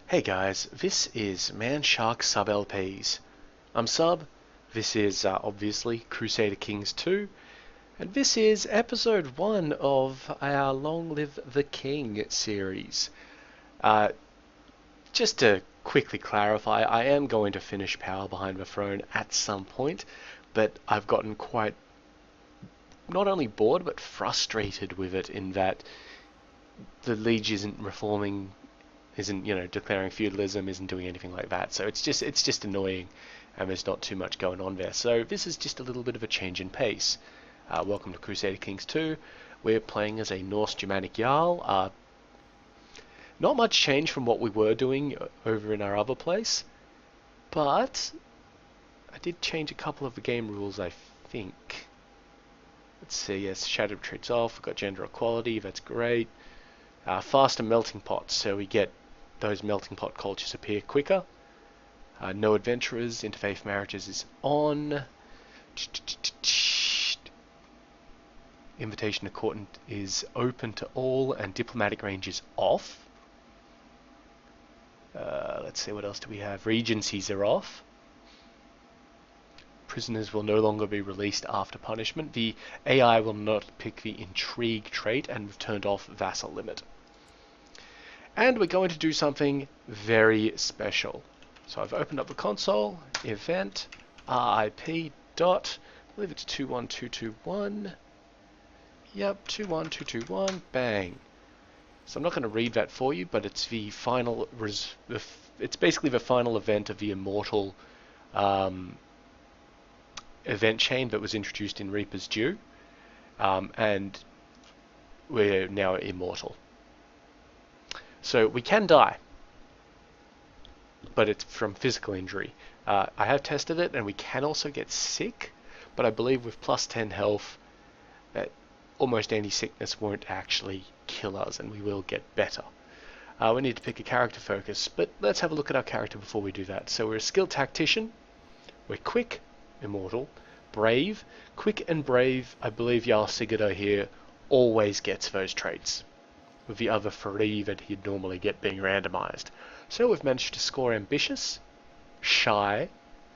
Hey guys, this is Man Shark Sub LPs. I'm Sub, this is obviously Crusader Kings II, and this is episode 1 of our Long Live the King series. Uh, just to quickly clarify, I am going to finish Power Behind the Throne at some point, but I've gotten quite not only bored but frustrated with it in that the Liege isn't reforming, isn't declaring feudalism, isn't doing anything like that. So it's just annoying, and there's not too much going on there. So this is just a little bit of a change in pace. Welcome to Crusader Kings II. We're playing as a Norse Germanic Jarl. Not much change from what we were doing over in our other place, but I did change a couple of the game rules, I think. Let's see, yes, Shadow Retreat's off, we've got gender equality, that's great. Faster melting pots, so we get those melting pot cultures appear quicker. No adventurers, interfaith marriages is on. Invitation to court is open to all, and diplomatic range is off. Let's see, what else do we have? Regencies are off. Prisoners will no longer be released after punishment. The AI will not pick the intrigue trait, and we've turned off vassal limit. And we're going to do something very special. So I've opened up the console, event, RIP dot, I believe it's 21221. Yep, 21221, bang. So I'm not going to read that for you, but it's the final, it's basically the final event of the immortal event chain that was introduced in Reaper's Due, and we're now immortal. So we can die, but it's from physical injury. I have tested it, and we can also get sick, but I believe with plus 10 health, that almost any sickness won't actually kill us, and we will get better. We need to pick a character focus, but let's have a look at our character before we do that. So we're a skilled tactician, we're quick, immortal, brave. Quick and brave, I believe Jarl Sigurdur here always gets those traits, with the other 3 that he'd normally get being randomized. So we've managed to score ambitious, shy,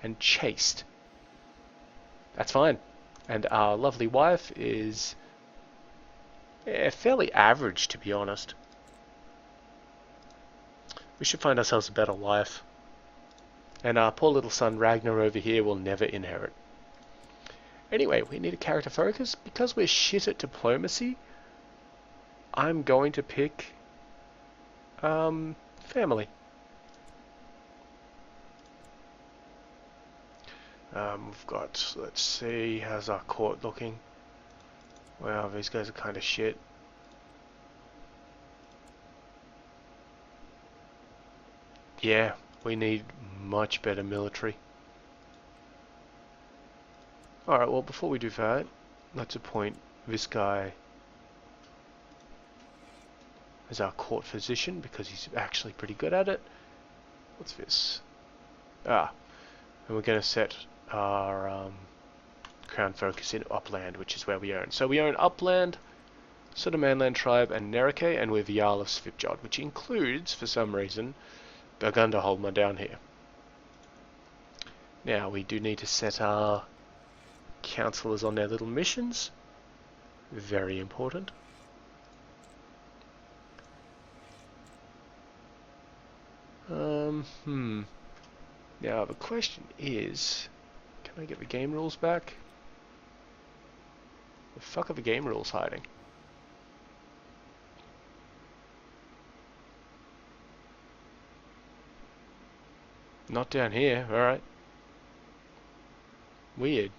and chaste. That's fine. And our lovely wife is fairly average, to be honest. We should find ourselves a better wife. And our poor little son Ragnar over here will never inherit. Anyway, we need a character focus. Because we're shit at diplomacy, I'm going to pick family. We've got, let's see, how's our court looking? Wow, these guys are kind of shit. Yeah, we need much better military. Alright, well, before we do that, let's appoint this guy as our court physician, because he's actually pretty good at it. What's this? And we're going to set our crown focus in Upland, which is where we own. So we own Upland, Sort of Manland Tribe, and Nerike, and we're the Jarl of Svipjod, which includes, for some reason, Burgunderholmer down here. Now, we do need to set our councillors on their little missions. Very important. Now, the question is, can I get the game rules back? The fuck are the game rules hiding? Not down here, alright. Weird.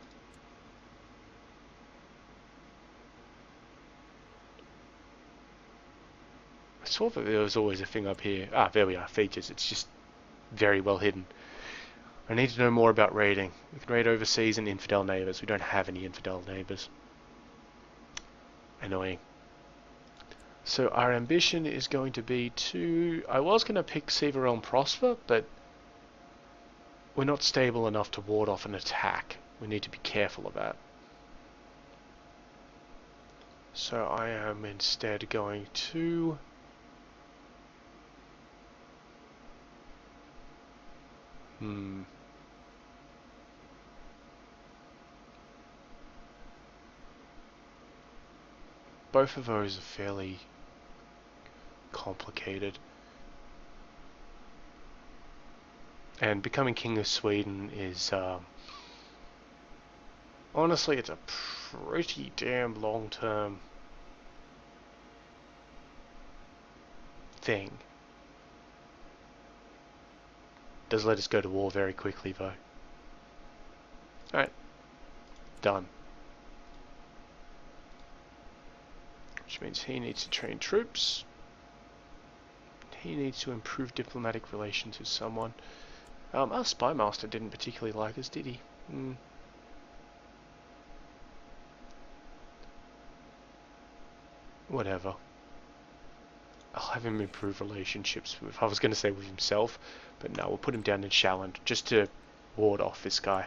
I saw that there was always a thing up here. Ah, there we are, features. It's just very well hidden. I need to know more about raiding. We can raid overseas and infidel neighbours. We don't have any infidel neighbours. Annoying. So our ambition is going to be to... I was going to pick Severon Prosper, but we're not stable enough to ward off an attack. We need to be careful of that. So I am instead going to Both of those are fairly complicated. And becoming King of Sweden is, honestly, it's a pretty damn long-term thing. Does let us go to war very quickly, though. Alright. Done. Which means he needs to train troops. He needs to improve diplomatic relations with someone. Our spy master didn't particularly like us, did he? Whatever. I'll have him improve relationships with, I was going to say with himself, but no, we'll put him down in Shalland just to ward off this guy.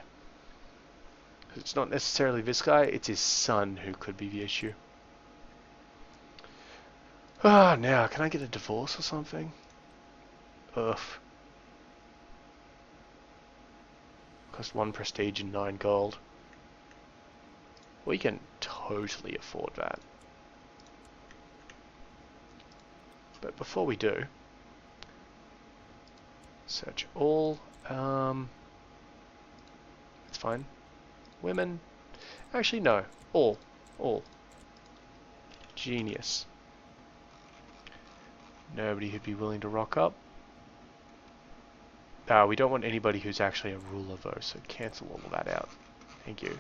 It's not necessarily this guy, it's his son who could be the issue. Now, can I get a divorce or something? Ugh. Cost 1 prestige and 9 gold. We can totally afford that. But before we do, search all, it's fine. Women, actually no, all. Genius. Nobody who'd be willing to rock up. We don't want anybody who's actually a ruler though, so cancel all of that out. Thank you.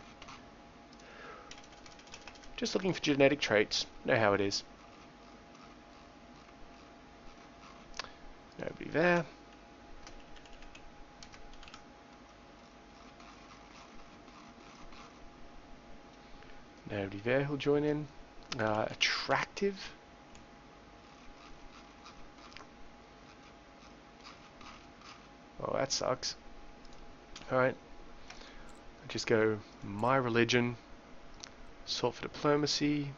Just looking for genetic traits, know how it is. Nobody there. Nobody there who'll join in. Attractive. Oh, that sucks. Alright. I'll just go my religion. Sort for diplomacy.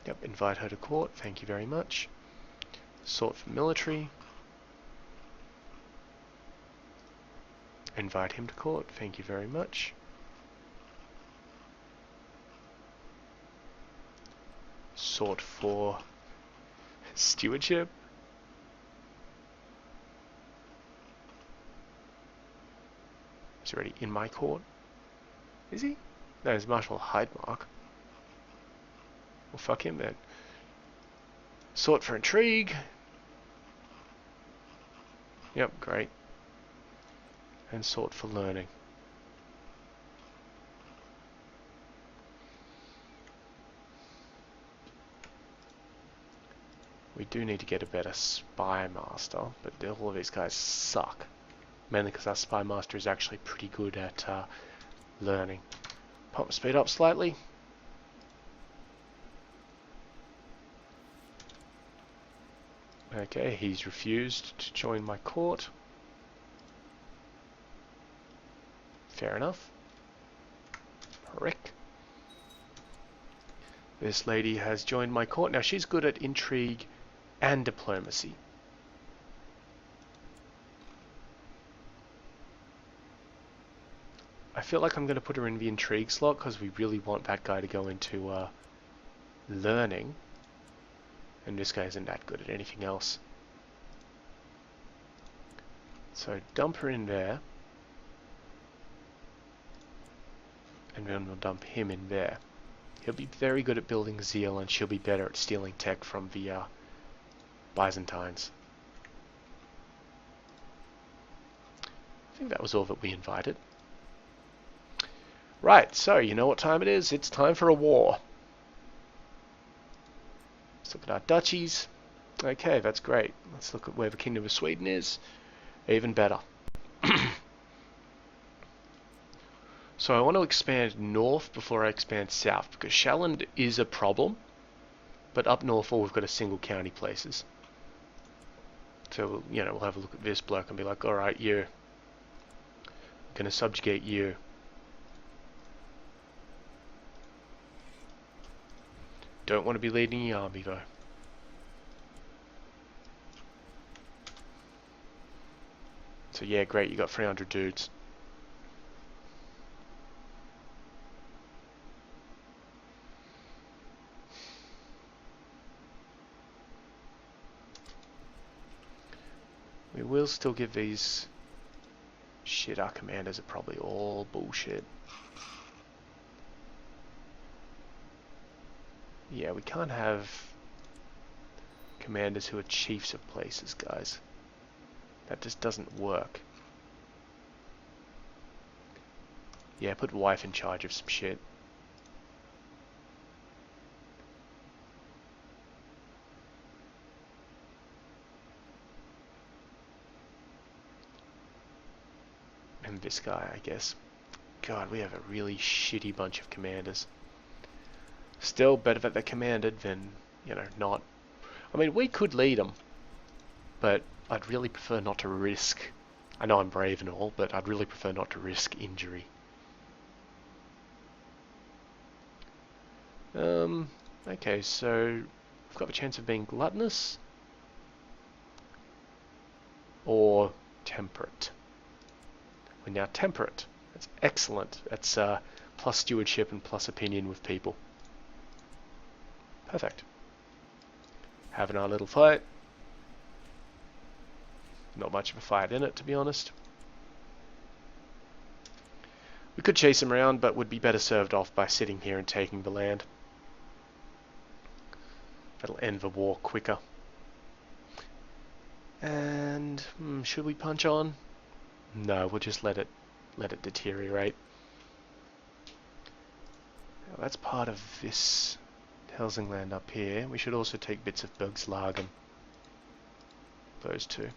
Yep, invite her to court. Thank you very much. Sort for military. Invite him to court. Thank you very much. Sort for stewardship. He's already in my court. Is he? No, he's Marshal Hydemark. Well, fuck him then. Sort for intrigue. Yep, great. And sort for learning. We do need to get a better spy master, but all of these guys suck. Mainly because our spy master is actually pretty good at learning. Pump speed up slightly. Okay, he's refused to join my court. Fair enough. Prick. This lady has joined my court. Now she's good at intrigue and diplomacy. I feel like I'm going to put her in the intrigue slot because we really want that guy to go into learning. And this guy isn't that good at anything else. So dump her in there. And then we'll dump him in there. He'll be very good at building zeal, and she'll be better at stealing tech from the Byzantines. I think that was all that we invited. Right, so you know what time it is? It's time for a war. Let's look at our duchies. Okay, that's great. Let's look at where the Kingdom of Sweden is. Even better. So I want to expand north before I expand south, because Shalland is a problem, but up north all we've got are single county places. So, you know, we'll have a look at this bloke and be like, alright, you. I'm going to subjugate you. Don't want to be leading the army though. So yeah, great, you got 300 dudes. We will still give these... Shit, our commanders are probably all bullshit. Yeah, we can't have commanders who are chiefs of places, guys. That just doesn't work. Yeah, put wife in charge of some shit. And this guy, I guess. God, we have a really shitty bunch of commanders. Still better that they're commanded than, you know, not. I mean, we could lead them, but I'd really prefer not to risk. I know I'm brave and all, but I'd really prefer not to risk injury. Okay, so we've got the chance of being gluttonous or temperate. We're now temperate. That's excellent. That's plus stewardship and plus opinion with people. Perfect. Having our little fight. Not much of a fight in it, to be honest. We could chase him around, but would be better served off by sitting here and taking the land. That'll end the war quicker. And should we punch on? No, we'll just let it deteriorate. Now, that's part of this housing land up here. We should also take bits of Bergslagen. Those two.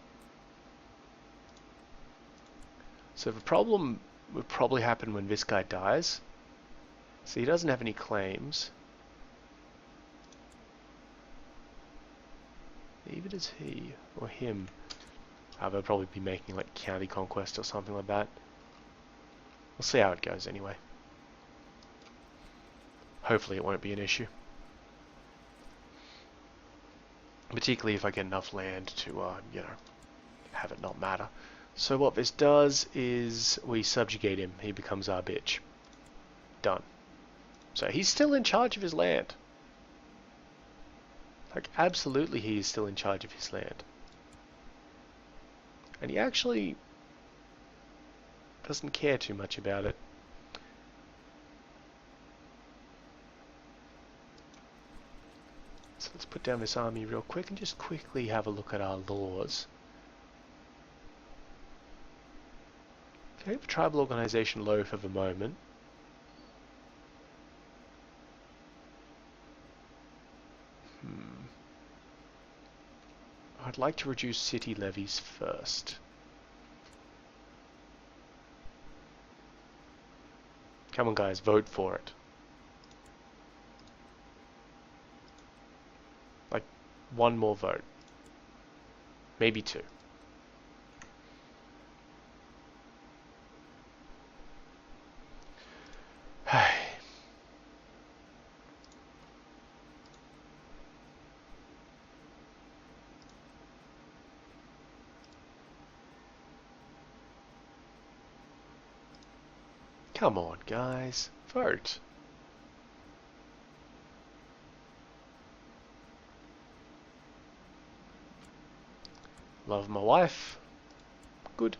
So the problem would probably happen when this guy dies. So he doesn't have any claims. Neither does he or him. They'll probably be making like county conquest or something like that. We'll see how it goes anyway. Hopefully it won't be an issue. Particularly if I get enough land to, you know, have it not matter. So what this does is we subjugate him. He becomes our bitch. Done. So he's still in charge of his land. Like, absolutely he is still in charge of his land. And he actually doesn't care too much about it. So let's put down this army real quick and just quickly have a look at our laws. Okay, the tribal organization low for the moment. I'd like to reduce city levies first. Come on guys, vote for it. Like, one more vote. Maybe two. Come on, guys. Vote. Love my wife. Good.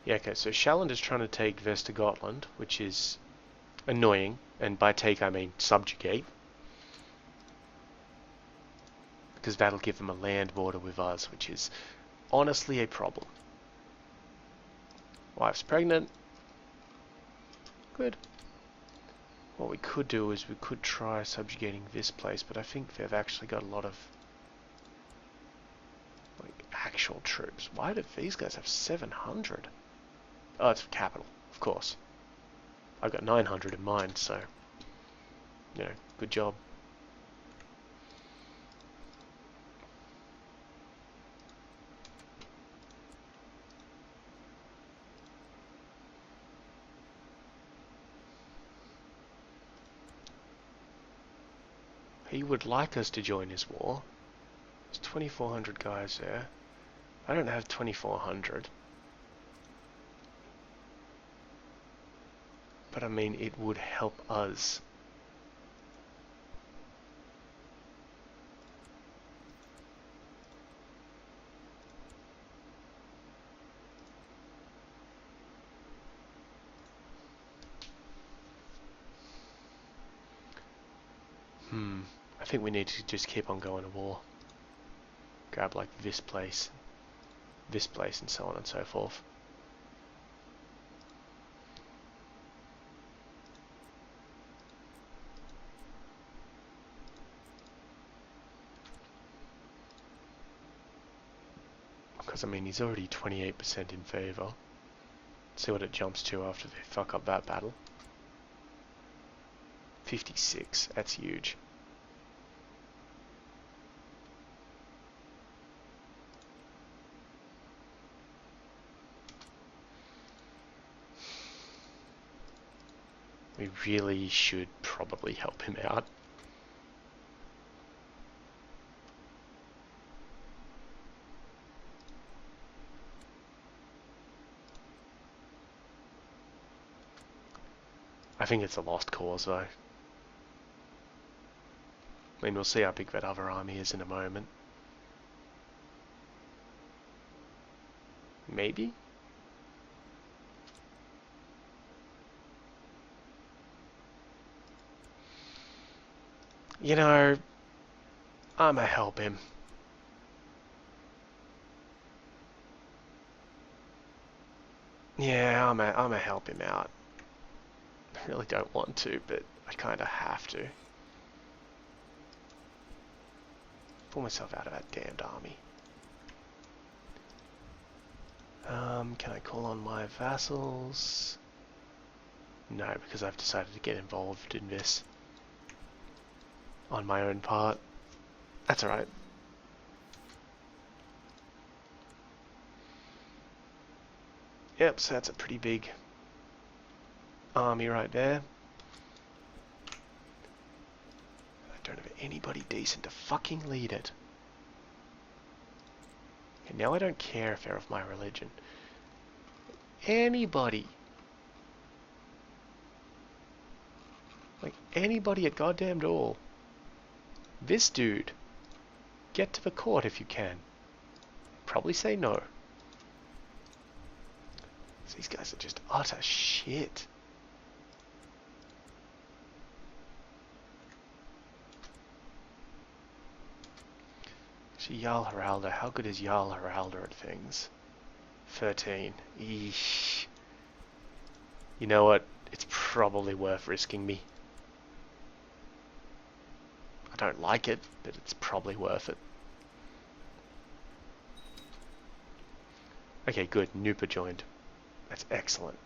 Yeah, okay, so Shalland is trying to take Vestergotland, which is annoying, and by take I mean subjugate, because that'll give them a land border with us, which is honestly a problem. Wife's pregnant. Good. What we could do is we could try subjugating this place, but I think they've actually got a lot of like actual troops. Why do these guys have 700? Oh, it's capital, of course. I've got 900 in mind, so, you know, good job. He would like us to join his war. There's 2,400 guys there. I don't have 2,400. But I mean, it would help us. I think we need to just keep on going to war. Grab like this place, and so on and so forth. Because I mean, he's already 28% in favour. See what it jumps to after they fuck up that battle. 56, that's huge. We really should probably help him out. I think it's a lost cause though. I mean, we'll see how big that other army is in a moment. Maybe? You know, I'ma help him. Yeah, I'ma help him out. I really don't want to, but I kinda have to. Pull myself out of that damned army. Can I call on my vassals? No, because I've decided to get involved in this on my own part. That's alright. Yep, so that's a pretty big army right there. I don't have anybody decent to fucking lead it. And now I don't care if they're of my religion. Anybody. Like, anybody at goddamned all. This dude. Get to the court if you can. Probably say no. These guys are just utter shit. Actually, Jarl Haralda. How good is Jarl Haralda at things? 13. Eesh. You know what? It's probably worth risking me. I don't like it, but it's probably worth it. Okay, good. Nupa joined. That's excellent.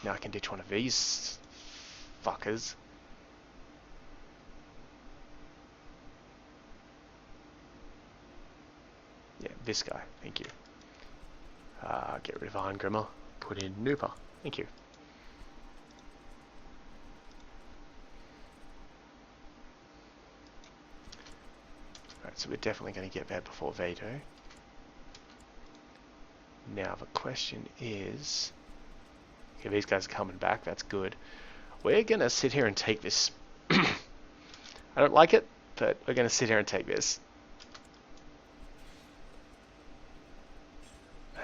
Now I can ditch one of these fuckers. Yeah, this guy. Thank you. Get rid of Arngrimmer. Put in Nupa. Thank you. Alright, so we're definitely going to get there before Veto. Now the question is... Okay, these guys are coming back. That's good. We're going to sit here and take this. I don't like it, but we're going to sit here and take this.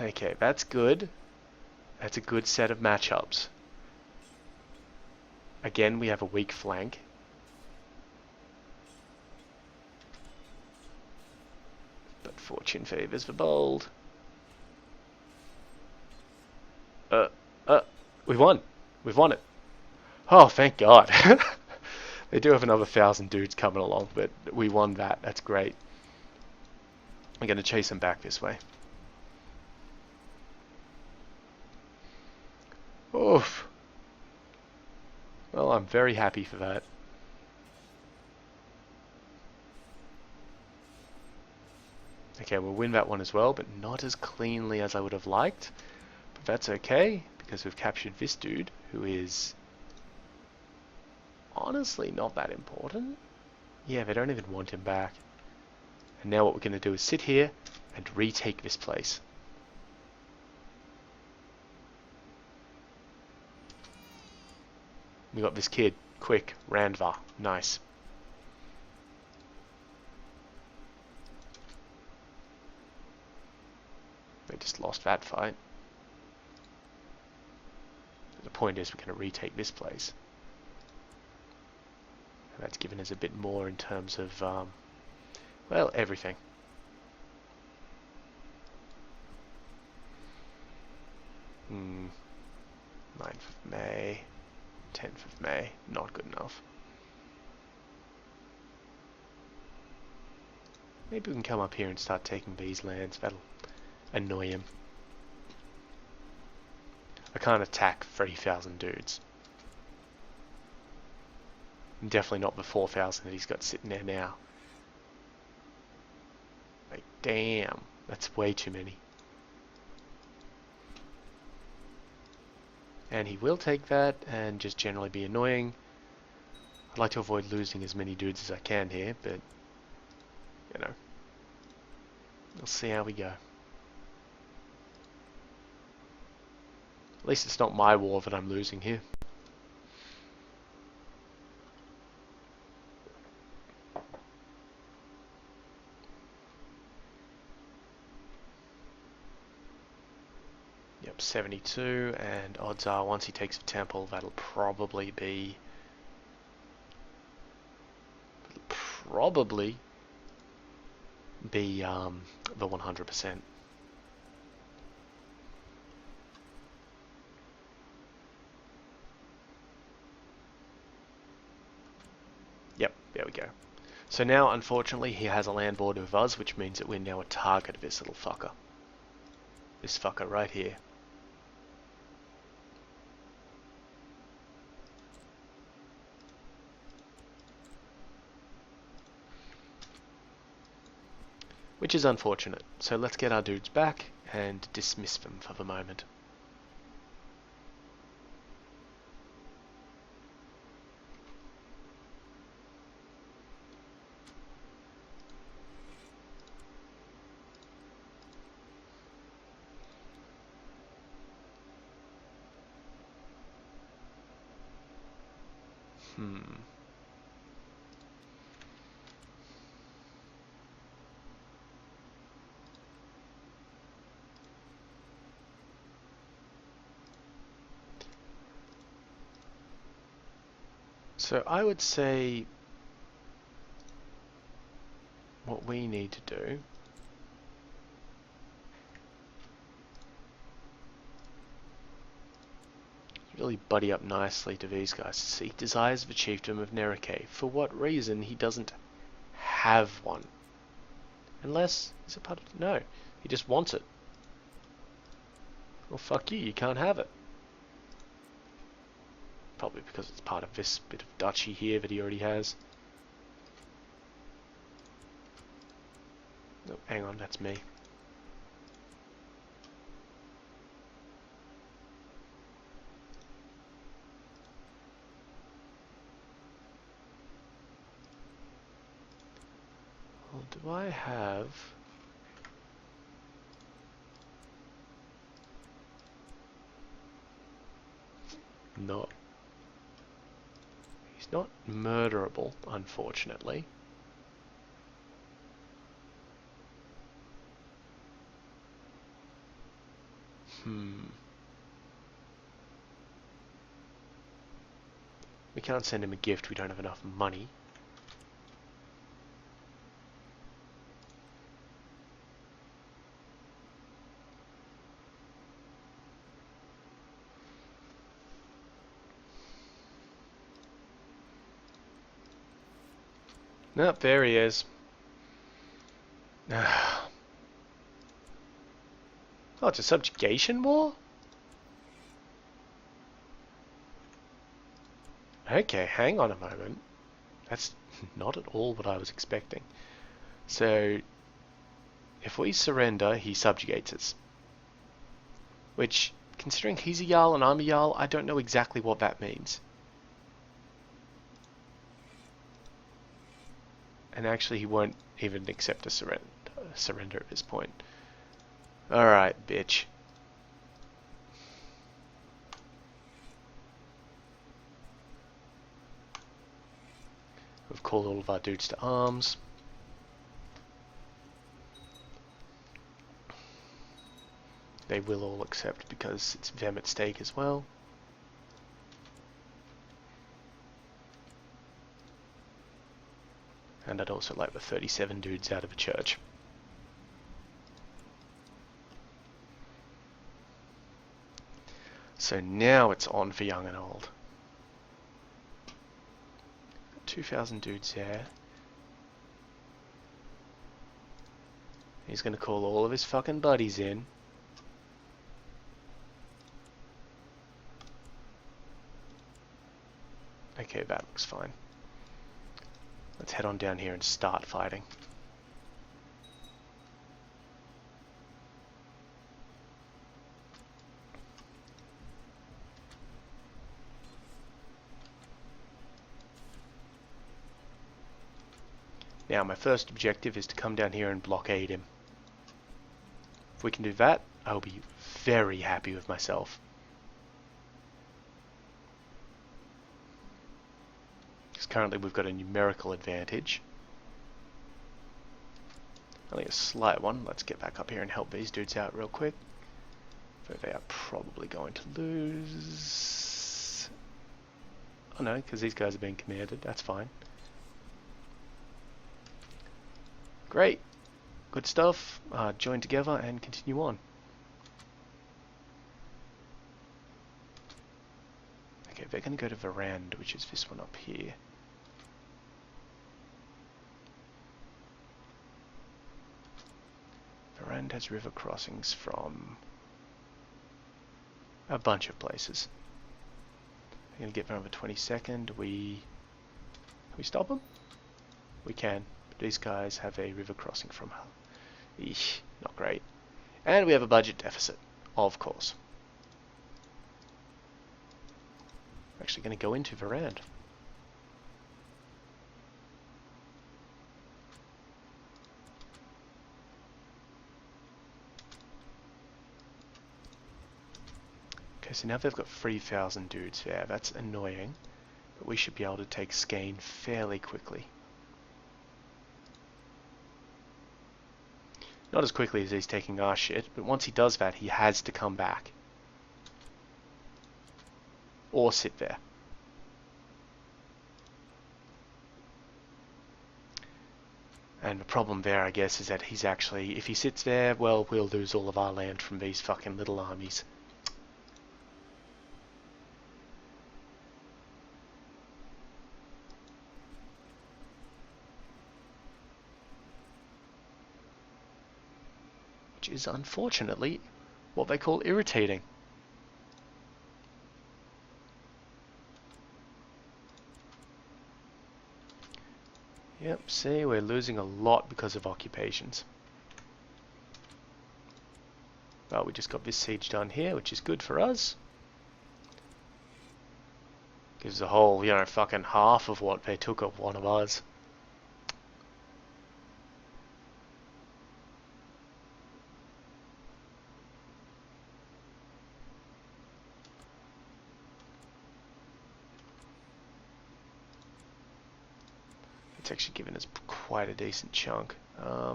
Okay, that's good. That's a good set of matchups. Again, we have a weak flank. But fortune favors the bold. We won. We've won it. Oh, thank God. They do have another 1,000 dudes coming along, but we won that. That's great. We're going to chase them back this way. Oof. Well, I'm very happy for that. Okay, we'll win that one as well, but not as cleanly as I would have liked. But that's okay, because we've captured this dude, who is honestly not that important. Yeah, they don't even want him back. And now what we're going to do is sit here and retake this place. We got this kid. Quick, FOREVAH. Nice. They just lost that fight. The point is we're going to retake this place. And that's given us a bit more in terms of, well, everything. 9th of May, 10th of May, not good enough. Maybe we can come up here and start taking these lands. That'll annoy him. I can't attack 30,000 dudes. And definitely not the 4,000 that he's got sitting there now. Like, damn, that's way too many. And he will take that and just generally be annoying. I'd like to avoid losing as many dudes as I can here, but, you know, we'll see how we go. At least it's not my war that I'm losing here. Yep, 72, and odds are once he takes a temple, that'll probably be the 100%. Yep, there we go. So now, unfortunately, he has a land border with us, which means that we're now a target of this little fucker. This fucker right here. Which is unfortunate. So let's get our dudes back and dismiss them for the moment. So I would say what we need to do is really buddy up nicely to these guys. Seek desires the chiefdom of Nerike. For what reason he doesn't have one? Unless he's a part of... No, he just wants it. Well, fuck you, you can't have it. Probably because it's part of this bit of duchy here that he already has. No, hang on, that's me. Well, do I have... No. He's not murderable, unfortunately. We can't send him a gift, we don't have enough money. Nope, there he is. Oh, it's a subjugation war? Okay, hang on a moment. That's not at all what I was expecting. So, if we surrender, he subjugates us. Which, considering he's a Jarl and I'm a Jarl, I don't know exactly what that means. And actually he won't even accept a surrender at this point. Alright, bitch. We've called all of our dudes to arms. They will all accept because it's them at stake as well. And I'd also like the 37 dudes out of a church. So now it's on for young and old. 2,000 dudes there. He's gonna call all of his fucking buddies in. Okay, that looks fine. Let's head on down here and start fighting. Now my first objective is to come down here and blockade him. If we can do that, I'll be very happy with myself. Because currently we've got a numerical advantage. Only a slight one. Let's get back up here and help these dudes out real quick. So they are probably going to lose. Oh no, because these guys are being commanded. That's fine. Great. Good stuff. Join together and continue on. Okay, they're going to go to Verand, which is this one up here. Verand has river crossings from a bunch of places. I'm going to get there on the 22nd. We stop them? We can. But these guys have a river crossing from Hull. Eesh, not great. And we have a budget deficit, of course. I'm actually going to go into Verand. Okay, so now they've got 3,000 dudes there. That's annoying, but we should be able to take Skane fairly quickly. Not as quickly as he's taking our shit, but once he does that, he has to come back. Or sit there. And the problem there, I guess, is that he's actually, if he sits there, well, we'll lose all of our land from these fucking little armies. Which is unfortunately what they call irritating. Yep, see, we're losing a lot because of occupations. Well, we just got this siege done here, which is good for us. Gives the whole, you know, fucking half of what they took of one of ours. It's actually given us quite a decent chunk. I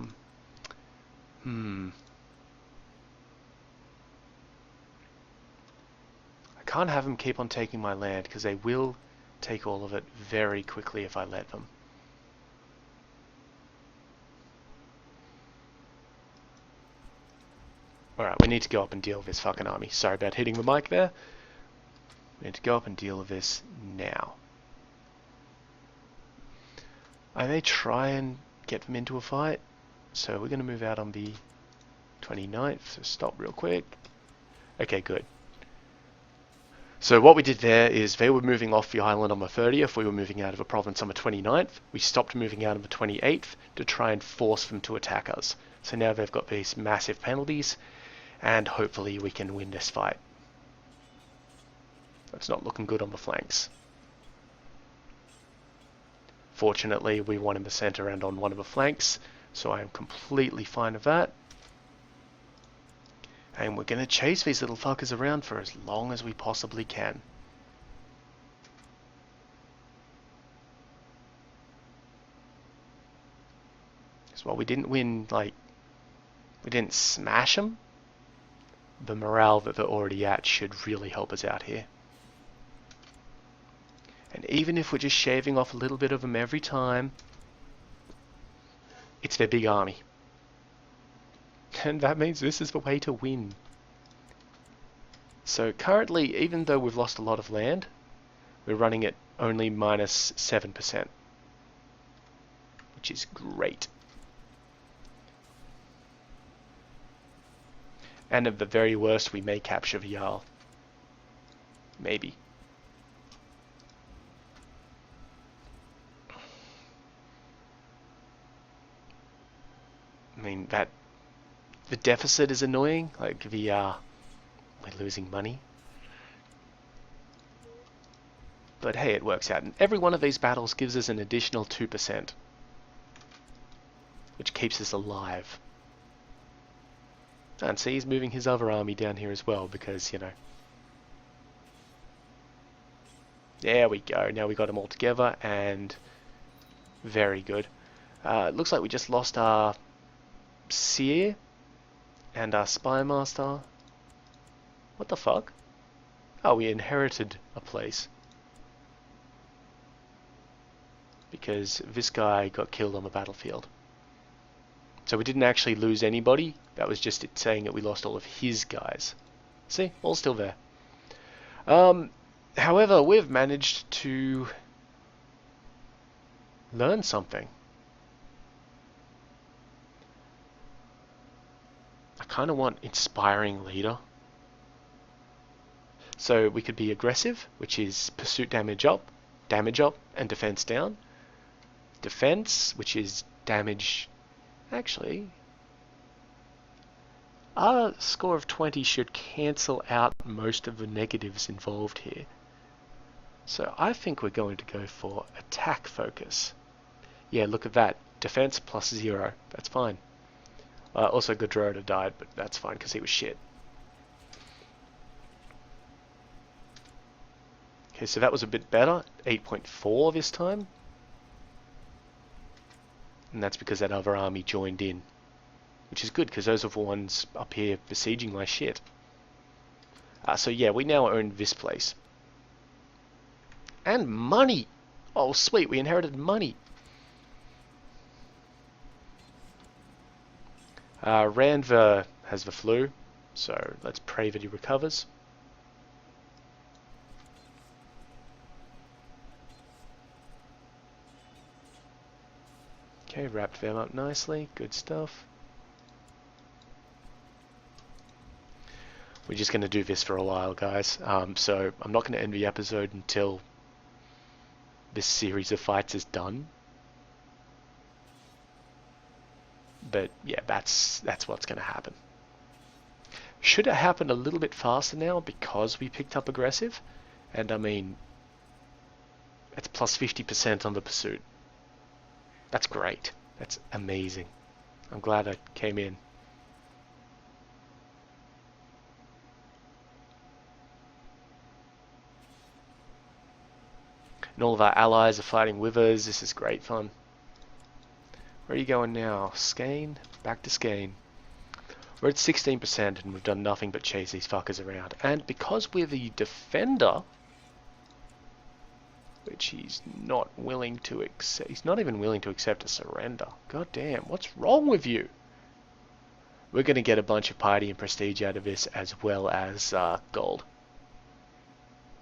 can't have them keep on taking my land because they will take all of it very quickly if I let them. Alright, we need to go up and deal with this fucking army. Sorry about hitting the mic there. We need to go up and deal with this now. I may try and get them into a fight, so we're going to move out on the 29th, so stop real quick. Okay, good. So what we did there is they were moving off the island on the 30th, we were moving out of a province on the 29th, we stopped moving out on the 28th to try and force them to attack us. So now they've got these massive penalties, and hopefully we can win this fight. It's not looking good on the flanks. Fortunately, we want him to center around on one of the flanks, so I am completely fine with that. And we're going to chase these little fuckers around for as long as we possibly can. Because while we didn't win, like, we didn't smash them, the morale that they're already at should really help us out here. And even if we're just shaving off a little bit of them every time, it's their big army. And that means this is the way to win. So currently, even though we've lost a lot of land, we're running at only minus 7%, which is great. And at the very worst, we may capture the Jarl. Maybe. I mean, the deficit is annoying. Like, we're losing money. But hey, it works out. And every one of these battles gives us an additional 2%, which keeps us alive. And see, he's moving his other army down here as well because, you know. There we go. Now we got them all together, and very good. It looks like we just lost our seer and our spy master. What the fuck? Oh, we inherited a place. Because this guy got killed on the battlefield. So we didn't actually lose anybody. That was just it saying that we lost all of his guys. See? All still there. However, we've managed to learn something. I kind of want inspiring leader. So we could be aggressive, which is pursuit damage up, and defense down. Defense, which is damage. Actually, our score of 20 should cancel out most of the negatives involved here. So I think we're going to go for attack focus. Yeah, look at that. Defense plus 0. That's fine. Also, Godroda died, but that's fine because he was shit. Okay, so that was a bit better. 8.4 this time. And that's because that other army joined in. Which is good, because those are the ones up here besieging my shit. So yeah, we now own this place. And money! Oh sweet, we inherited money. Randva has the flu, so let's pray that he recovers. Okay, wrapped them up nicely, good stuff. We're just going to do this for a while, guys. So I'm not going to end the episode until this series of fights is done. But yeah, that's what's going to happen. Should it happen a little bit faster now because we picked up aggressive? And I mean, it's plus 50% on the pursuit. That's great. That's amazing. I'm glad I came in. And all of our allies are fighting with us. This is great fun. Where are you going now? Skane? Back to Skane. We're at 16% and we've done nothing but chase these fuckers around. And because we're the defender, which he's not willing to accept, he's not even willing to accept a surrender. God damn, what's wrong with you? We're going to get a bunch of piety and prestige out of this as well as gold.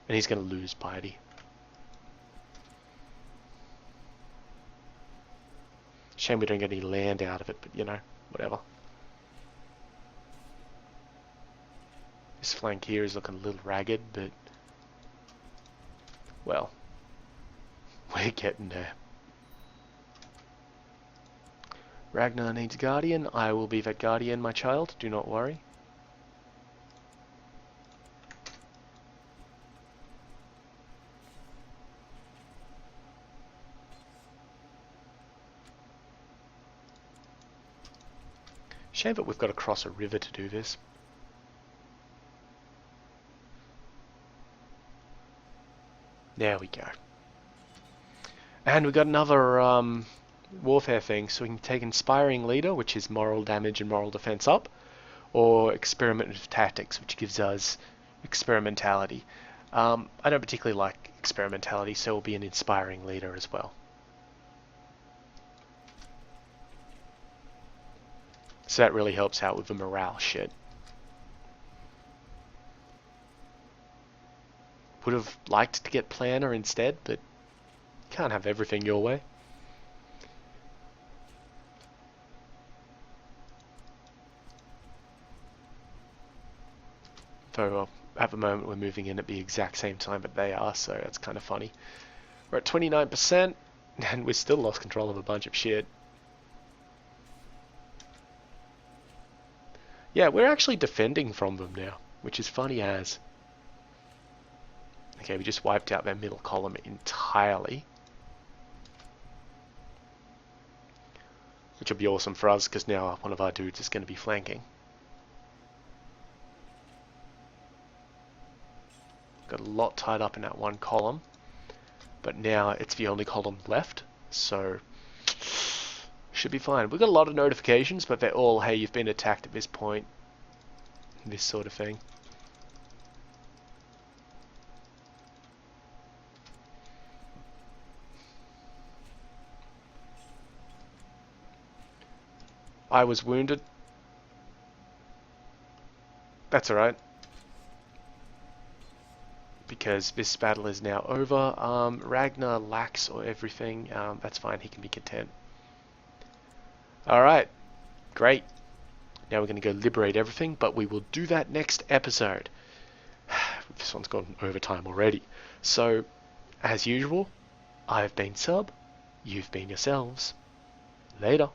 And he's going to lose piety. Shame we don't get any land out of it, but you know, whatever. This flank here is looking a little ragged, but well, we're getting there. Ragnar needs guardian. I will be that guardian, my child. Do not worry. Shame that we've got to cross a river to do this. There we go. And we've got another warfare thing, so we can take Inspiring Leader, which is moral damage and moral defense up, or Experimentative Tactics, which gives us experimentality. I don't particularly like experimentality, so we'll be an Inspiring Leader as well. So that really helps out with the morale shit. Would have liked to get Planner instead, but you can't have everything your way. Though at the moment we're moving in at the exact same time that they are, so that's kind of funny. We're at 29%, and we still lost control of a bunch of shit. Yeah, we're actually defending from them now, which is funny as. Okay, we just wiped out their middle column entirely. Which will be awesome for us, because now one of our dudes is going to be flanking. Got a lot tied up in that one column. But now it's the only column left, so should be fine. We've got a lot of notifications, but they're all, hey, you've been attacked at this point. This sort of thing. I was wounded. That's alright. Because this battle is now over. Ragnar lacks or everything. That's fine, he can be content. Alright. Great. Now we're going to go liberate everything, but we will do that next episode. This one's gone overtime already. So, as usual, I've been Sub, you've been yourselves. Later.